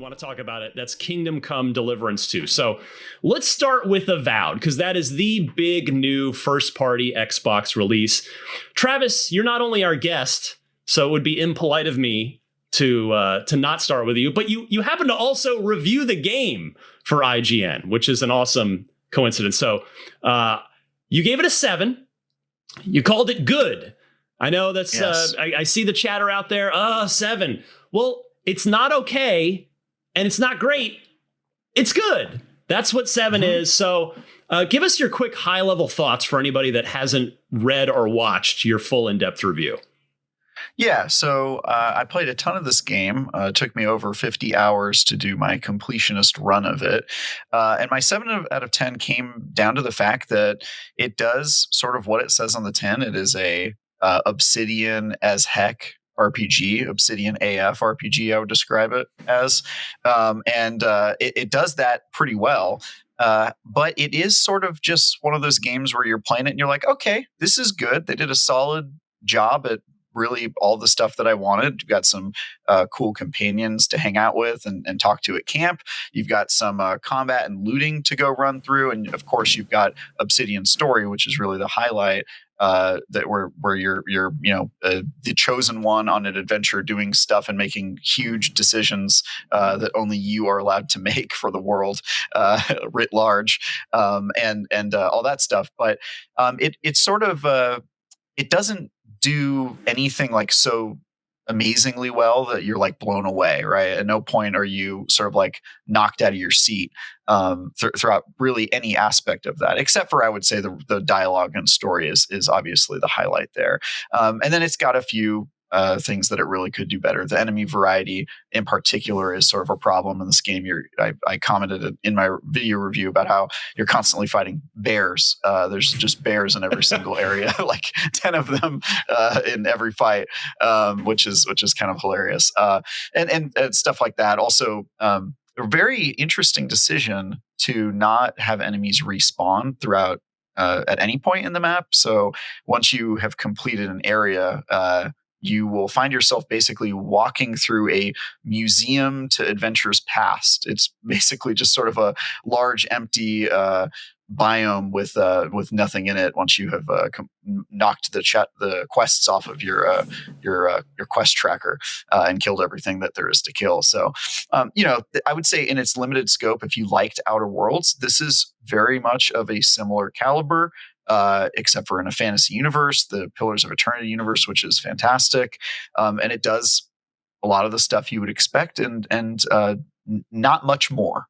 want to talk about it. That's Kingdom Come Deliverance 2. So let's start with Avowed, because that is the big new first-party Xbox release. Travis, you're not only our guest, so it would be impolite of me to not start with you, but you happen to also review the game for IGN, which is an awesome coincidence. So you gave it a 7. You called it good. I know that's Yes. I see the chatter out there. 7. Well, it's not okay, and it's not great. It's good. That's what 7 is. So give us your quick high-level thoughts for anybody that hasn't read or watched your full in-depth review. Yeah, so I played a ton of this game. It took me over 50 hours to do my completionist run of it. And my 7 out of 10 came down to the fact that it does sort of what it says on the tin. It is a Obsidian as heck RPG, Obsidian AF RPG, I would describe it as. And it does that pretty well. But it is sort of just one of those games where you're playing it and you're like, okay, this is good. They did a solid job at really all the stuff that I wanted. You've got some cool companions to hang out with and talk to at camp. You've got some combat and looting to go run through. And of course, you've got Obsidian story, which is really the highlight. That where you're the chosen one on an adventure doing stuff and making huge decisions that only you are allowed to make for the world writ large, and all that stuff. But it's sort of it doesn't do anything like so amazingly well that you're like blown away, right? At no point are you sort of like knocked out of your seat throughout really any aspect of that, except for, I would say, the dialogue and story is obviously the highlight there. And then it's got a few things that it really could do better. The enemy variety in particular is sort of a problem in this game. I commented in my video review about how you're constantly fighting bears. There's just bears in every single area, like 10 of them in every fight, which is kind of hilarious. And stuff like that. Also, a very interesting decision to not have enemies respawn throughout at any point in the map. So once you have completed an area, you will find yourself basically walking through a museum to adventures past. It's basically just sort of a large empty biome with nothing in it. Once you have knocked the quests off of your quest tracker and killed everything that there is to kill. So, I would say in its limited scope, if you liked Outer Worlds, this is very much of a similar caliber. Except for in a fantasy universe, the Pillars of Eternity universe, which is fantastic. And it does a lot of the stuff you would expect and not much more.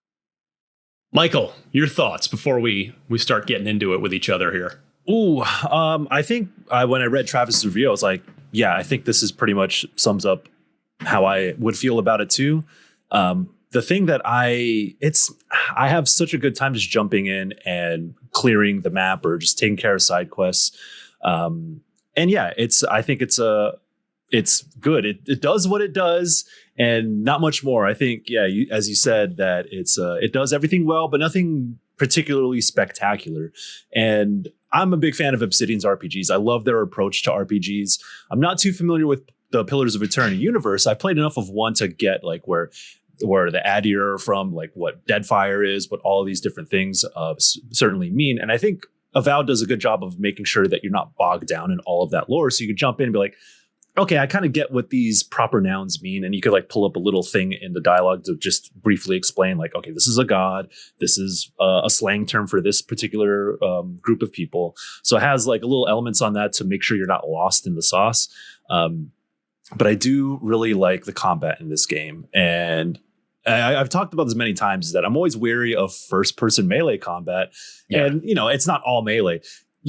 Michael, your thoughts before we start getting into it with each other here. I think when I read Travis's review, I was like, yeah, I think this is pretty much sums up how I would feel about it too. The thing that I have such a good time just jumping in and clearing the map or just taking care of side quests. And yeah, I think it's good. It does what it does and not much more. I think, yeah, as you said, that it does everything well, but nothing particularly spectacular. And I'm a big fan of Obsidian's RPGs. I love their approach to RPGs. I'm not too familiar with the Pillars of Eternity universe. I played enough of one to get like where the Adir from, like what Deadfire is, what all of these different things certainly mean. And I think Avowed does a good job of making sure that you're not bogged down in all of that lore. So you could jump in and be like, okay, I kind of get what these proper nouns mean. And you could like pull up a little thing in the dialogue to just briefly explain like, okay, this is a god. This is a slang term for this particular group of people. So it has like a little elements on that to make sure you're not lost in the sauce. But I do really like the combat in this game. And I've talked about this many times, that I'm always wary of first-person melee combat. Yeah. And, it's not all melee.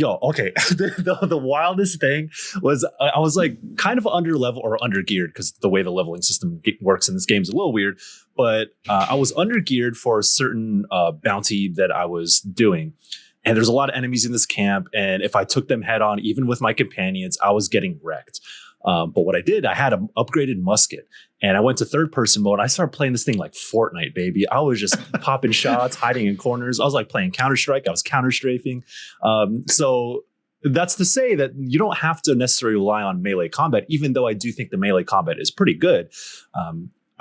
Okay. the wildest thing was I was like kind of under level or under geared, because the way the leveling system works in this game is a little weird. But I was under geared for a certain bounty that I was doing. And there's a lot of enemies in this camp. And if I took them head on, even with my companions, I was getting wrecked. But what I did, I had an upgraded musket and I went to third person mode. I started playing this thing like Fortnite, baby. I was just popping shots, hiding in corners. I was like playing Counter-Strike. I was counter-strafing. So that's to say that you don't have to necessarily rely on melee combat, even though I do think the melee combat is pretty good.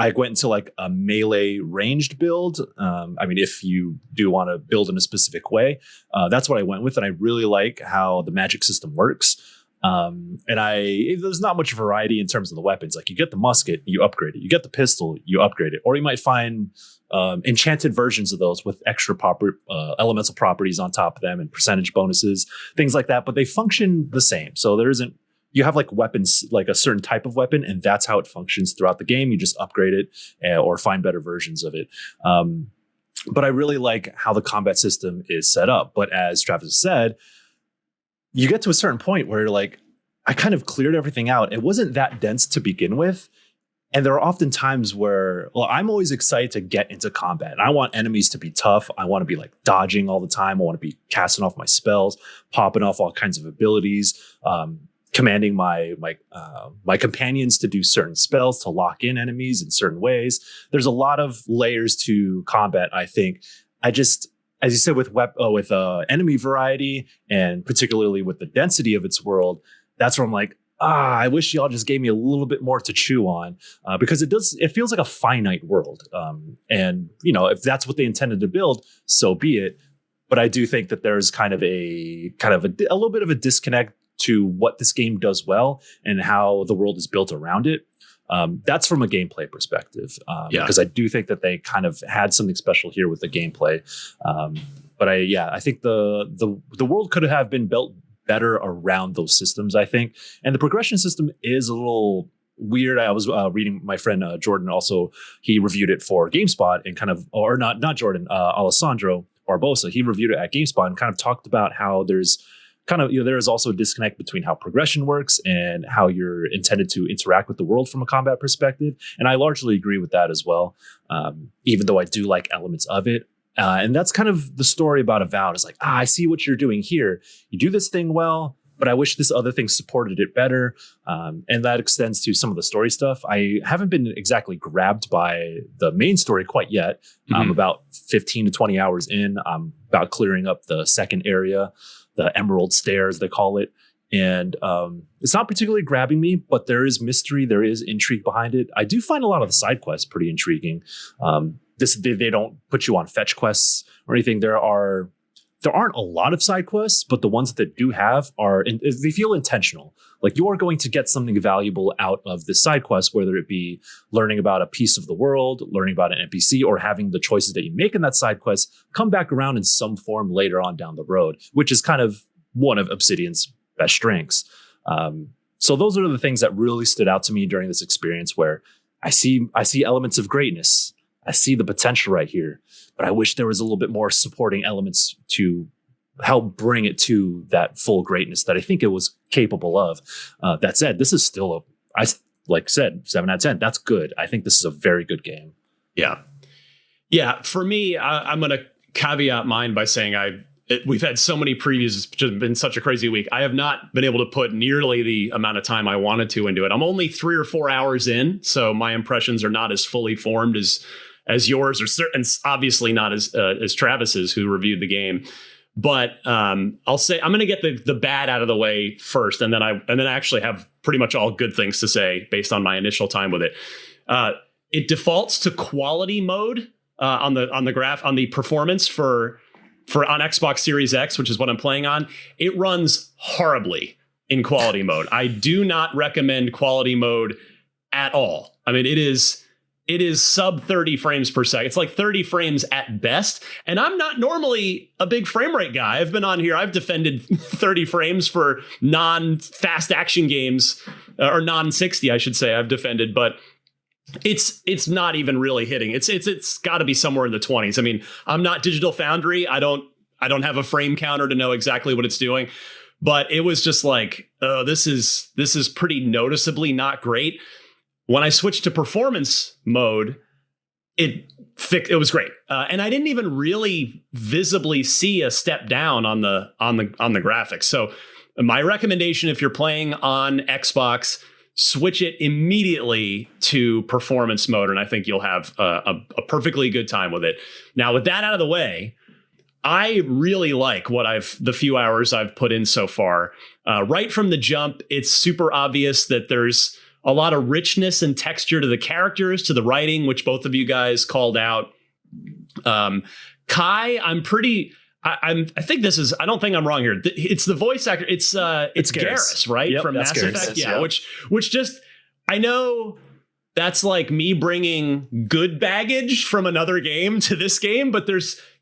I went into like a melee ranged build. I mean, if you do want to build in a specific way, that's what I went with. And I really like how the magic system works. There's not much variety in terms of the weapons. Like you get the musket, you upgrade it. You get the pistol, you upgrade it. Or you might find enchanted versions of those with extra elemental properties on top of them and percentage bonuses, things like that. But they function the same. So there isn't, you have like weapons, like a certain type of weapon, and that's how it functions throughout the game. You just upgrade it or find better versions of it. But I really like how the combat system is set up. But as Travis said, you get to a certain point where like, I kind of cleared everything out. It wasn't that dense to begin with. And there are often times where, well, I'm always excited to get into combat. And I want enemies to be tough. I want to be like dodging all the time. I want to be casting off my spells, popping off all kinds of abilities, commanding my companions to do certain spells to lock in enemies in certain ways. There's a lot of layers to combat, I think. I just, as you said, with enemy variety and particularly with the density of its world, that's where I'm like, I wish y'all just gave me a little bit more to chew on because it feels like a finite world. And, you know, if that's what they intended to build, so be it. But I do think that there's kind of a little bit of a disconnect to what this game does well and how the world is built around it. That's from a gameplay perspective, because I do think that they kind of had something special here with the gameplay. But I think the world could have been built better around those systems, I think. And the progression system is a little weird. I was reading my friend Jordan also, he reviewed it for GameSpot and kind of, or not Jordan, Alessandro Barbosa, he reviewed it at GameSpot and kind of talked about how there's kind of, there is also a disconnect between how progression works and how you're intended to interact with the world from a combat perspective. And I largely agree with that as well, even though I do like elements of it. And that's kind of the story about Avowed. It's like, I see what you're doing here. You do this thing well, but I wish this other thing supported it better. And that extends to some of the story stuff. I haven't been exactly grabbed by the main story quite yet. I'm about 15 to 20 hours in. I'm about clearing up the second area, the Emerald Stairs, they call it. And it's not particularly grabbing me, but there is mystery. There is intrigue behind it. I do find a lot of the side quests pretty intriguing. They don't put you on fetch quests or anything. There aren't a lot of side quests, but the ones that do have they feel intentional. Like you are going to get something valuable out of this side quest, whether it be learning about a piece of the world, learning about an NPC, or having the choices that you make in that side quest come back around in some form later on down the road, which is kind of one of Obsidian's best strengths. So those are the things that really stood out to me during this experience, where I see elements of greatness. I see the potential right here, but I wish there was a little bit more supporting elements to help bring it to that full greatness that I think it was capable of. That said, this is still like I said, 7 out of 10. That's good. I think this is a very good game. Yeah. Yeah. For me, I'm going to caveat mine by saying we've had so many previews. It's just been such a crazy week. I have not been able to put nearly the amount of time I wanted to into it. I'm only 3 or 4 hours in, so my impressions are not as fully formed as yours, or and obviously not as Travis's, who reviewed the game. But I'll say I'm going to get the bad out of the way first, and then I actually have pretty much all good things to say based on my initial time with it. It defaults to quality mode on the performance for on Xbox Series X, which is what I'm playing on. It runs horribly in quality mode. I do not recommend quality mode at all. I mean, it is sub 30 frames per second. It's like 30 frames at best. And I'm not normally a big frame rate guy. I've been on here. I've defended 30 frames for non-fast action games, or non-60, I should say. I've defended, but it's not even really hitting. It's got to be somewhere in the 20s. I mean, I'm not Digital Foundry. I don't have a frame counter to know exactly what it's doing. But it was just like, oh, this is pretty noticeably not great. When I switched to performance mode, it was great, and I didn't even really visibly see a step down on the graphics. So my recommendation, if you're playing on Xbox, switch it immediately to performance mode, and I think you'll have a perfectly good time with it. Now, with that out of the way, I really like the few hours I've put in so far. Right from the jump, it's super obvious that there's a lot of richness and texture to the characters, to the writing, which both of you guys called out. Kai, I think this is, I don't think I'm wrong here. It's the voice actor. It's Garrus, right? Yep, from Mass Garrus. Effect. Yeah. Which just, I know that's like me bringing good baggage from another game to this game, but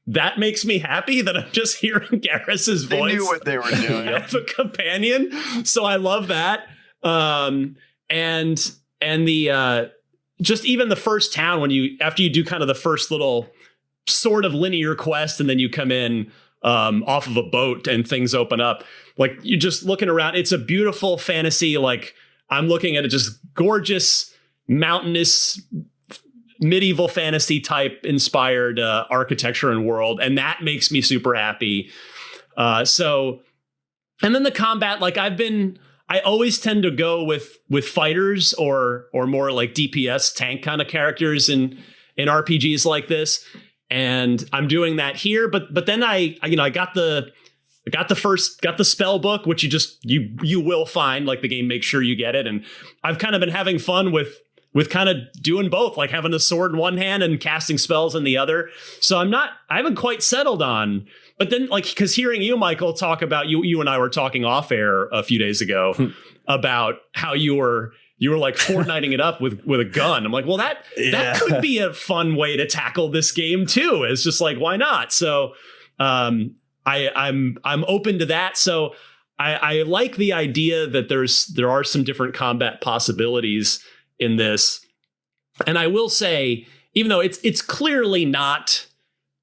that makes me happy that I'm just hearing Garrus's voice. They knew what they were doing. Of a companion. So I love that. And the, just even the first town after you do kind of the first little sort of linear quest, and then you come in off of a boat and things open up, like you're just looking around. It's a beautiful fantasy. Like I'm looking at it, just gorgeous, mountainous, medieval fantasy type inspired architecture and world. And that makes me super happy. And then the combat, like I always tend to go with fighters or more like DPS tank kind of characters in RPGs like this. And I'm doing that here, but then I got the spell book, which you will find, like the game makes sure you get it. And I've kind of been having fun with kind of doing both, like having a sword in one hand and casting spells in the other. So I haven't quite settled on, but then like, cause hearing you, Michael, talk about you and I were talking off air a few days ago about how you were like Fortniting it up with a gun. I'm like, well, that could be a fun way to tackle this game too. It's just like, why not? So I'm open to that. So I like the idea that there are some different combat possibilities in this. And I will say, even though it's clearly not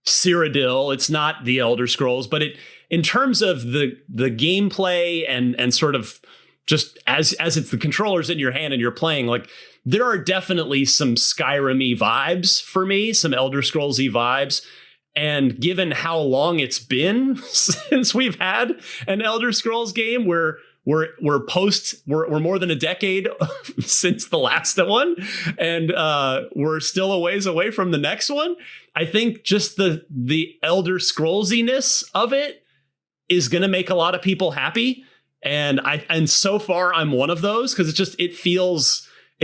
Cyrodiil, it's not the Elder Scrolls, but in terms of the gameplay and sort of just as it's the controllers in your hand and you're playing, like there are definitely some Skyrim-y vibes for me, some Elder Scrolls-y vibes. And given how long it's been since we've had an Elder Scrolls game, we're more than a decade since the last one, and we're still a ways away from the next one. I think just the Elder Scrollsiness of it is going to make a lot of people happy. And so far I'm one of those, because it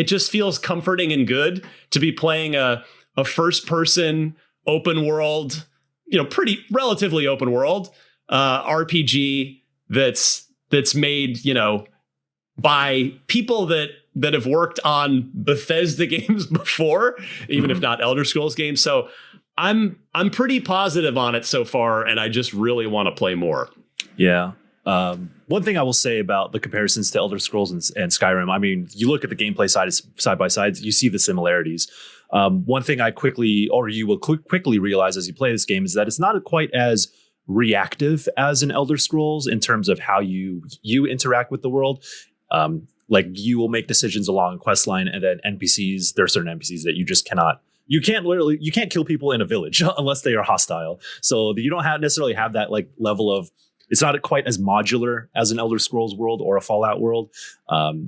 just feels comforting and good to be playing a first person open world, pretty relatively open world RPG that's made, by people that have worked on Bethesda games before, even if not Elder Scrolls games. So I'm pretty positive on it so far, and I just really want to play more. Yeah. One thing I will say about the comparisons to Elder Scrolls and Skyrim, I mean, you look at the gameplay side by side, you see the similarities. One thing you will quickly realize as you play this game is that it's not quite as reactive as an Elder Scrolls in terms of how you interact with the world. Like you will make decisions along a quest line, and then NPCs, there are certain NPCs that you can't kill people in a village unless they are hostile. So you don't necessarily have that like level of, it's not quite as modular as an Elder Scrolls world or a Fallout world.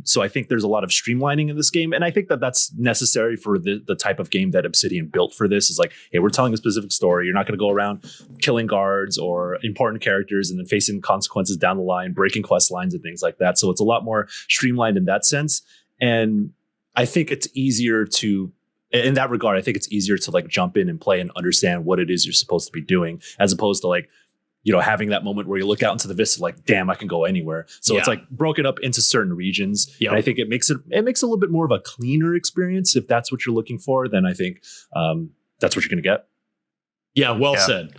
So I think there's a lot of streamlining in this game. And I think that that's necessary for the type of game that Obsidian built for this. Is like, hey, we're telling a specific story. You're not going to go around killing guards or important characters and then facing consequences down the line, breaking quest lines and things like that. So it's a lot more streamlined in that sense. And I think it's easier in that regard, I think it's easier to like jump in and play and understand what it is you're supposed to be doing, as opposed to like, having that moment where you look out into the vista, like, damn, I can go anywhere. So It's like broken up into certain regions. Yep. And I think it makes a little bit more of a cleaner experience. If that's what you're looking for, then I think that's what you're going to get. Yeah. Well said.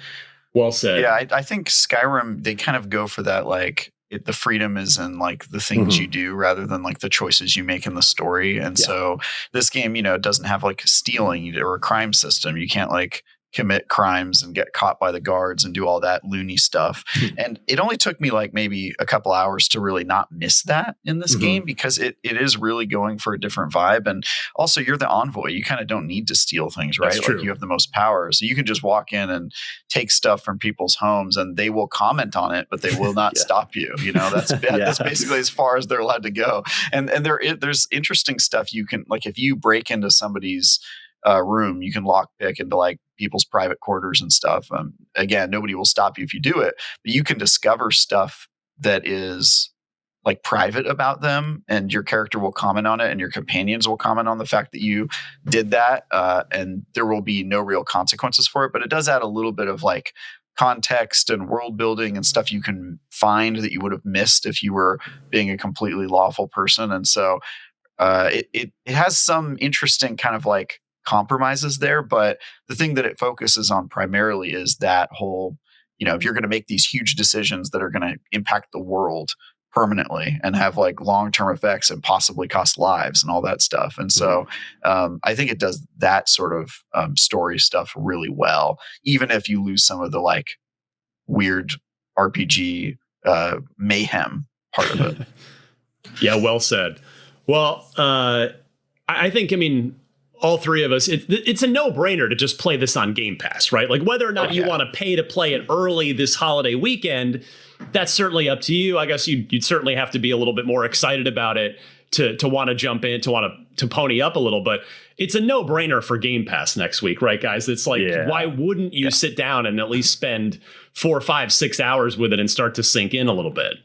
Well said. Yeah. I think Skyrim, they kind of go for that, like the freedom is in like the things you do rather than like the choices you make in the story. And so this game, doesn't have like stealing or a crime system. You can't like commit crimes and get caught by the guards and do all that loony stuff. And it only took me like maybe a couple hours to really not miss that in this game, because it is really going for a different vibe. And also you're the envoy. You kind of don't need to steal things, right? That's true. Like you have the most power. So you can just walk in and take stuff from people's homes and they will comment on it, but they will not stop you. That's basically as far as they're allowed to go. And there's interesting stuff you can, like if you break into somebody's room, you can lockpick into like people's private quarters and stuff. Again, nobody will stop you if you do it, but you can discover stuff that is like private about them, and your character will comment on it, and your companions will comment on the fact that you did that, and there will be no real consequences for it. But it does add a little bit of like context and world building and stuff you can find that you would have missed if you were being a completely lawful person. And so it has some interesting kind of like compromises there, but the thing that it focuses on primarily is that whole, if you're going to make these huge decisions that are going to impact the world permanently and have like long-term effects and possibly cost lives and all that stuff. And so I think it does that sort of story stuff really well, even if you lose some of the like weird RPG mayhem part of it. Yeah, well said. Well, I think, all three of us, it's a no-brainer to just play this on Game Pass, right? Like whether or not you want to pay to play it early this holiday weekend, that's certainly up to you. I guess you'd certainly have to be a little bit more excited about it to want to jump in, to want to pony up a little, but it's a no-brainer for Game Pass next week, right, guys? It's like, why wouldn't you sit down and at least spend 4, 5, 6 hours with it and start to sink in a little bit?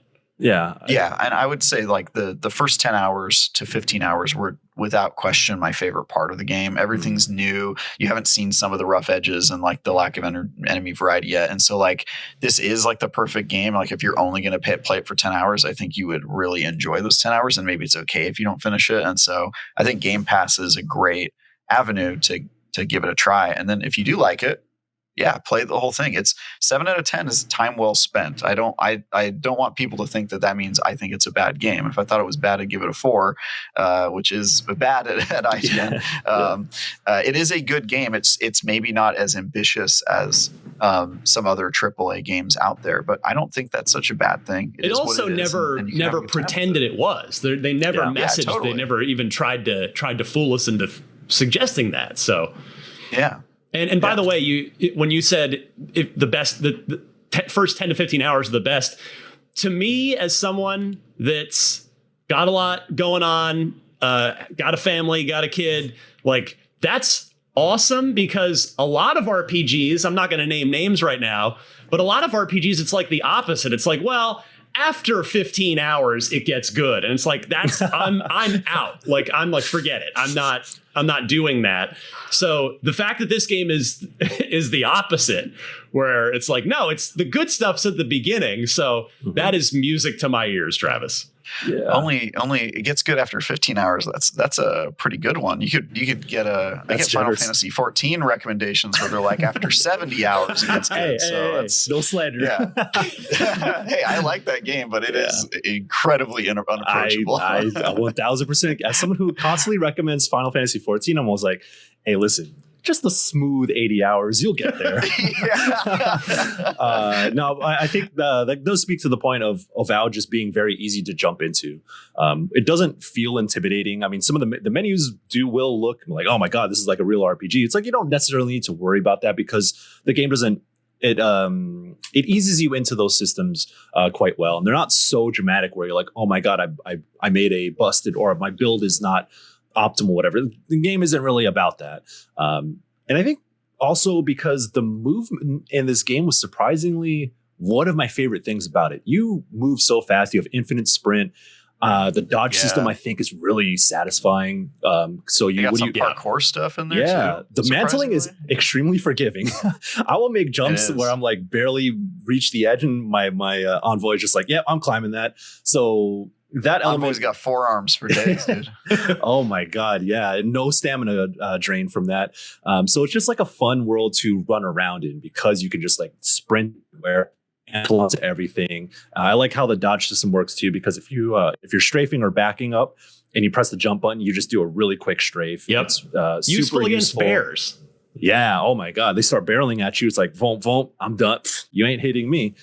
Yeah. And I would say like the first 10 hours to 15 hours were without question my favorite part of the game. Everything's new. You haven't seen some of the rough edges and like the lack of enemy variety yet. And so like this is like the perfect game. Like if you're only going to play it for 10 hours, I think you would really enjoy those 10 hours, and maybe it's okay if you don't finish it. And so I think Game Pass is a great avenue to give it a try. And then if you do like it, play the whole thing. It's 7 out of 10 is time well spent. I don't want people to think that means I think it's a bad game. If I thought it was bad, I'd give it a 4, which is bad at IGN. It is a good game. It's maybe not as ambitious as some other AAA games out there, but I don't think that's such a bad thing. It also never pretended it was. They never messaged. Totally. They never even tried to fool us into suggesting that. So yeah. And by the way, when you said if the first 10 to 15 hours are the best, to me as someone that's got a lot going on, got a family, got a kid, like that's awesome, because a lot of RPGs, I'm not going to name names right now, but a lot of RPGs, it's like the opposite. It's like, well, after 15 hours, it gets good. And it's like, I'm out. Like, I'm like, forget it. I'm not doing that. So the fact that this game is the opposite, where it's like, no, it's the good stuff's at the beginning. So that is music to my ears, Travis. Yeah. Only it gets good after 15 hours. That's a pretty good one. You could get I get Final Fantasy 14 recommendations where they're like after 70 hours it gets good. That's no slander. Yeah. Hey, I like that game, but it is incredibly unapproachable. I 1000%. As someone who constantly recommends Final Fantasy 14, I'm always like, hey, listen, just the smooth 80 hours, you'll get there. No, I think that does speak to the point of Avowed just being very easy to jump into. It doesn't feel intimidating. I mean, some of the menus will look like, oh my God, this is like a real RPG. It's like you don't necessarily need to worry about that because the game doesn't. It eases you into those systems quite well, and they're not so dramatic where you're like, oh my God, I made a busted, or my build is not optimal, whatever. The game isn't really about that. And I think also because the movement in this game was surprisingly one of my favorite things about it. You move so fast. You have infinite sprint. The dodge system, I think, is really satisfying. So you got some parkour stuff in there too. The mantling is extremely forgiving. I will make jumps where I'm like barely reach the edge, and my envoy is just like, yeah, I'm climbing that. So that Envoy's got forearms for days, dude. Oh my God, yeah, no stamina drain from that. So it's just like a fun world to run around in because you can just like sprint where. Onto everything. I like how the dodge system works too, because if you're strafing or backing up and you press the jump button, you just do a really quick strafe. Yep. It's useful against bears. Yeah. Oh my God. They start barreling at you. It's like, voom, voom, I'm done. You ain't hitting me.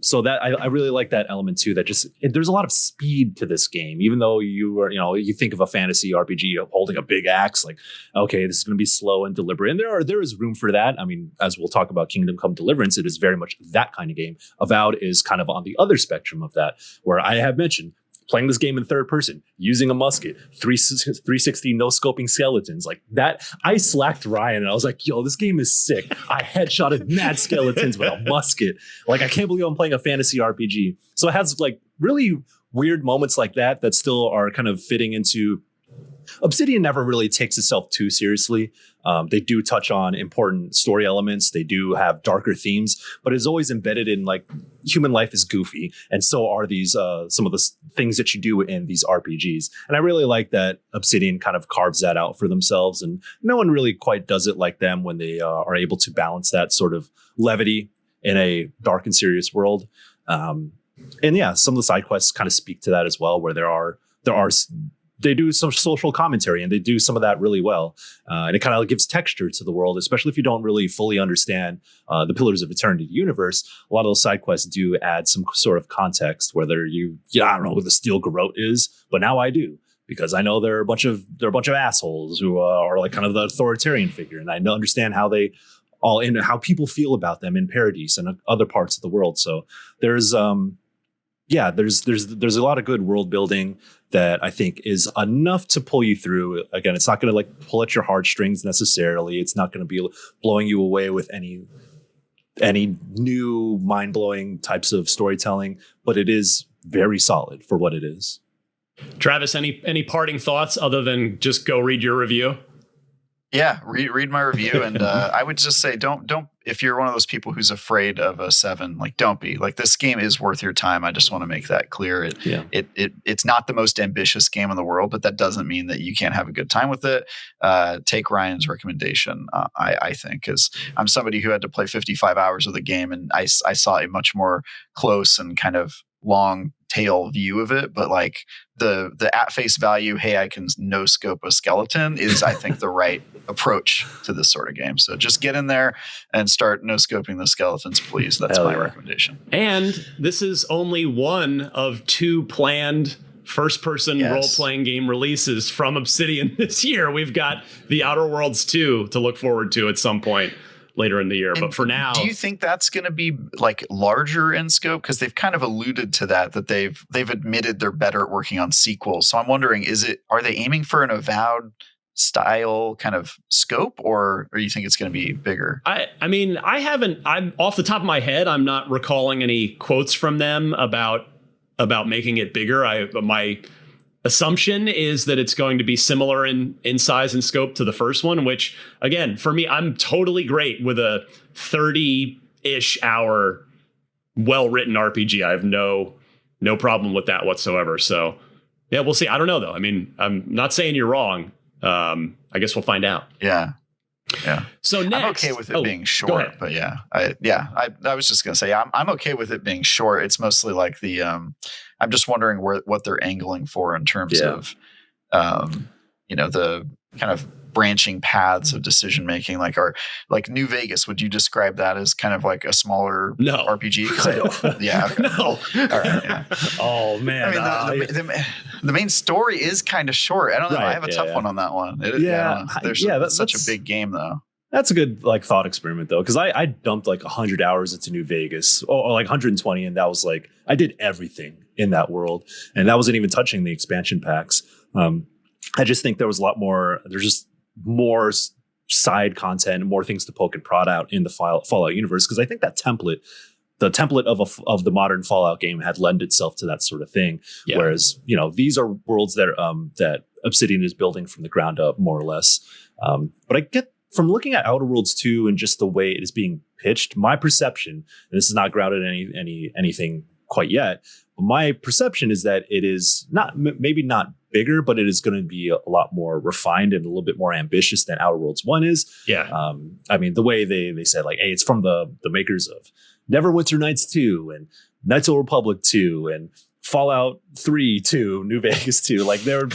So that I really like that element too. That there's a lot of speed to this game, even though you think of a fantasy RPG holding a big axe, like, okay, this is going to be slow and deliberate. And there is room for that. I mean, as we'll talk about Kingdom Come Deliverance, it is very much that kind of game. Avowed is kind of on the other spectrum of that, where I have mentioned playing this game in third person, using a musket, 360 no scoping skeletons like that. I slacked Ryan and I was like, yo, this game is sick. I headshotted mad skeletons with a musket. Like, I can't believe I'm playing a fantasy RPG. So it has like really weird moments like that still are kind of fitting into. Obsidian never really takes itself too seriously. They do touch on important story elements. They do have darker themes, but it's always embedded in like human life is goofy. And so are these some of the things that you do in these RPGs. And I really like that Obsidian kind of carves that out for themselves. And no one really quite does it like them when they are able to balance that sort of levity in a dark and serious world. And yeah, some of the side quests kind of speak to that as well, where they do some social commentary and they do some of that really well. And it kind of gives texture to the world, especially if you don't really fully understand the Pillars of Eternity universe. A lot of those side quests do add some sort of context, whether I don't know who the Steel Garrote is, but now I do, because I know they're a bunch of assholes who are like kind of the authoritarian figure. And I understand how how people feel about them in Paradise and other parts of the world. So there's a lot of good world building that I think is enough to pull you through. Again, it's not going to like pull at your heartstrings necessarily. It's not going to be blowing you away with any new mind-blowing types of storytelling, but it is very solid for what it is. Travis, any parting thoughts other than just go read your review? Yeah, read my review, and I would just say don't. If you're one of those people who's afraid of a 7, like don't be. Like this game is worth your time. I just want to make that clear. It's not the most ambitious game in the world, but that doesn't mean that you can't have a good time with it. Take Ryan's recommendation. I think, because I'm somebody who had to play 55 hours of the game, and I saw a much more close and kind of long tail view of it, but like the at face value, hey, I can no scope a skeleton is, I think, the right approach to this sort of game. So just get in there and start no scoping the skeletons, please. That's my recommendation. And this is only one of 2 planned first-person role-playing game releases from Obsidian this year. We've got The Outer Worlds 2 to look forward to at some point later in the year. But for now, do you think that's going to be like larger in scope? Because they've kind of alluded to that they've admitted they're better at working on sequels. So I'm wondering, are they aiming for an Avowed style kind of scope, or you think it's going to be bigger? I mean, I'm off the top of my head, I'm not recalling any quotes from them about making it bigger. My assumption is that it's going to be similar in size and scope to the first one, which again, for me, I'm totally great with a 30-ish hour well-written RPG. I have no problem with that whatsoever. So yeah, we'll see. I don't know though. I mean, I'm not saying you're wrong. I guess we'll find out. Yeah. So next, I'm okay with it being short, but I was just gonna say I'm okay with it being short. It's mostly like I'm just wondering what they're angling for in terms of, the kind of branching paths of decision making. Like New Vegas, would you describe that as kind of like a smaller RPG? Okay. No. All right. Yeah. Oh man. I mean, the main story is kind of short. I don't know. Right, I have a tough one on that one. That's such a big game though. That's a good like thought experiment though, because I dumped like 100 hours into New Vegas, or like 120, and that was like I did everything in that world, and that wasn't even touching the expansion packs. I just think there was a lot more. There's just more side content, more things to poke and prod out in the Fallout universe, because I think that the template of the modern Fallout game had lent itself to that sort of thing. Yeah. Whereas these are worlds that Obsidian is building from the ground up, more or less. But I get from looking at Outer Worlds 2 and just the way it is being pitched, my perception, and this is not grounded in anything quite yet, but my perception is that it is maybe not bigger, but it is going to be a lot more refined and a little bit more ambitious than Outer Worlds 1 is. Yeah. I mean, the way they said like, hey, it's from the makers of Neverwinter Nights 2 and Knights of the Republic 2 and Fallout 3 2, New Vegas 2. Like they're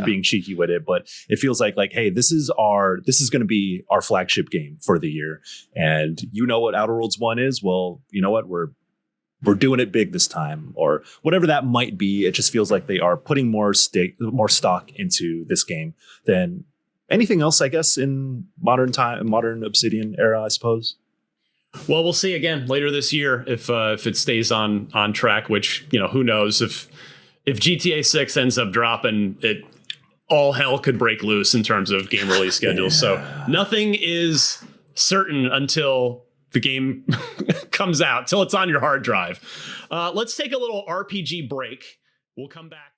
being cheeky with it, but it feels like, hey, this is going to be our flagship game for the year. And you know what Outer Worlds 1 is? Well, you know what? We're doing it big this time, or whatever that might be. It just feels like they are putting more stock into this game than anything else, I guess, in modern Obsidian era, I suppose. Well, we'll see again later this year if it stays on track, which, who knows, if GTA 6 ends up dropping, all hell could break loose in terms of game release schedules. So nothing is certain until the game comes out, till it's on your hard drive. Let's take a little RPG break. We'll come back